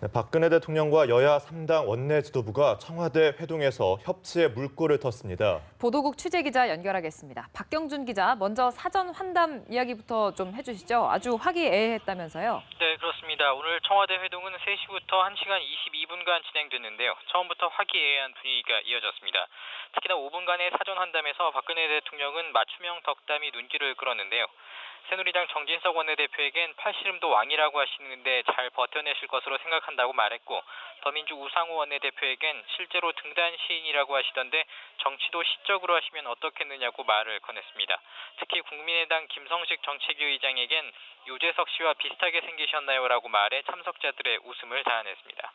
네, 박근혜 대통령과 여야 3당 원내 지도부가 청와대 회동에서 협치의 물꼬를 텄습니다. 보도국 취재기자 연결하겠습니다. 박경준 기자, 먼저 사전 환담 이야기부터 좀 해주시죠. 아주 화기애애했다면서요. 네, 그렇습니다. 오늘 청와대 회동은 3시부터 1시간 22분간 진행됐는데요. 처음부터 화기애애한 분위기가 이어졌습니다. 특히나 5분간의 사전 환담에서 박근혜 대통령은 맞춤형 덕담이 눈길을 끌었는데요. 새누리당 정진석 원내대표에겐 팔씨름도 왕이라고 하시는데 잘 버텨내실 것으로 생각한다고 말했고, 더민주 우상호 원내대표에겐 실제로 등단 시인이라고 하시던데 정치도 시적으로 하시면 어떻겠느냐고 말을 꺼냈습니다. 특히 국민의당 김성식 정책위 의장에겐 유재석 씨와 비슷하게 생기셨나요라고 말해 참석자들의 웃음을 자아냈습니다.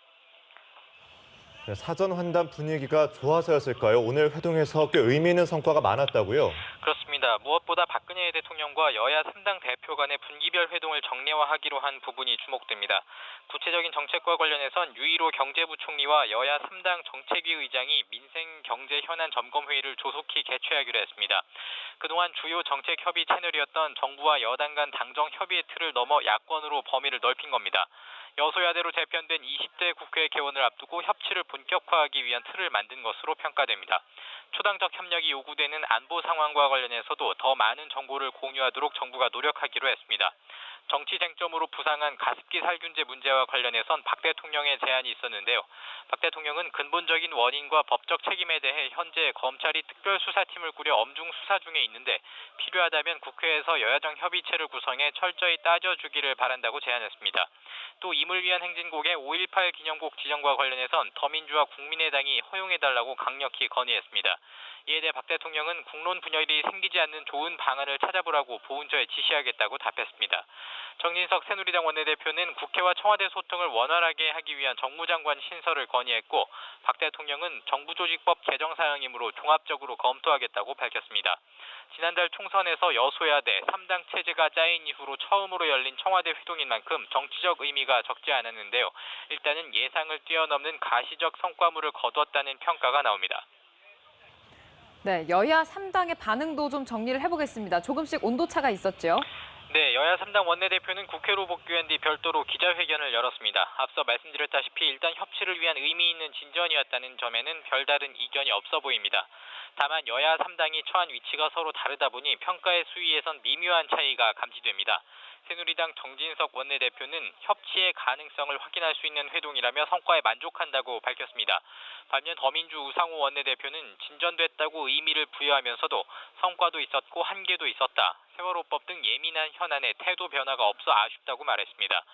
네, 사전 환담 분위기가 좋아서였을까요? 오늘 회동에서 꽤 의미 있는 성과가 많았다고요? 그렇습니다. 무엇보다 박근혜 대통령과 여야 3당 대표 간의 분기별 회동을 정례화하기로 한 부분이 주목됩니다. 구체적인 정책과 관련해선 유일호 경제부총리와 여야 3당 정책위 의장이 민생 경제 현안 점검 회의를 조속히 개최하기로 했습니다. 그동안 주요 정책 협의 채널이었던 정부와 여당 간 당정 협의의 틀을 넘어 야권으로 범위를 넓힌 겁니다. 여소야대로 재편된 20대 국회 개원을 앞두고 협치를 본격화하기 위한 틀을 만든 것으로 평가됩니다. 초당적 협력이 요구되는 안보 상황과 관련해서도 더 많은 정보를 공유하도록 정부가 노력하기로 했습니다. 정치 쟁점으로 부상한 가습기 살균제 문제와 관련해선 박 대통령의 제안이 있었는데요. 박 대통령은 근본적인 원인과 법적 책임에 대해 현재 검찰이 특별수사팀을 꾸려 엄중 수사 중에 있는데 필요하다면 국회에서 여야정 협의체를 구성해 철저히 따져주기를 바란다고 제안했습니다. 또 임을 위한 행진곡의 5.18 기념곡 지정과 관련해선 더민주와 국민의당이 허용해달라고 강력히 건의했습니다. 이에 대해 박 대통령은 국론 분열이 생기지 않는 좋은 방안을 찾아보라고 보훈처에 지시하겠다고 답했습니다. 정진석 새누리당 원내대표는 국회와 청와대 소통을 원활하게 하기 위한 정무장관 신설을 건의했고, 박 대통령은 정부조직법 개정 사항이므로 종합적으로 검토하겠다고 밝혔습니다. 지난달 총선에서 여소야대 3당 체제가 짜인 이후로 처음으로 열린 청와대 회동인 만큼 정치적 의미가 적지 않았는데요. 일단은 예상을 뛰어넘는 가시적 성과물을 거두었다는 평가가 나옵니다. 네, 여야 3당의 반응도 좀 정리를 해보겠습니다. 조금씩 온도차가 있었죠. 네, 여야 3당 원내대표는 국회로 복귀한 뒤 별도로 기자회견을 열었습니다. 앞서 말씀드렸다시피 일단 협치를 위한 의미 있는 진전이었다는 점에는 별다른 이견이 없어 보입니다. 다만 여야 3당이 처한 위치가 서로 다르다 보니 평가의 수위에선 미묘한 차이가 감지됩니다. 새누리당 정진석 원내대표는 협치의 가능성을 확인할 수 있는 회동이라며 성과에 만족한다고 밝혔습니다. 반면 더민주 우상호 원내대표는 진전됐다고 의미를 부여하면서도 성과도 있었고 한계도 있었다. 세월호법 등 예민한 현안에 태도 변화가 없어 아쉽다고 말했습니다.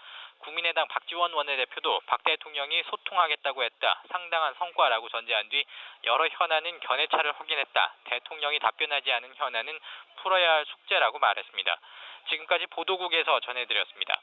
국민의당 박지원 원내대표도 박 대통령이 소통하겠다고 했다. 상당한 성과라고 전제한 뒤 여러 현안은 견해차를 확인했다. 대통령이 답변하지 않은 현안은 풀어야 할 숙제라고 말했습니다. 지금까지 보도국에서 전해드렸습니다.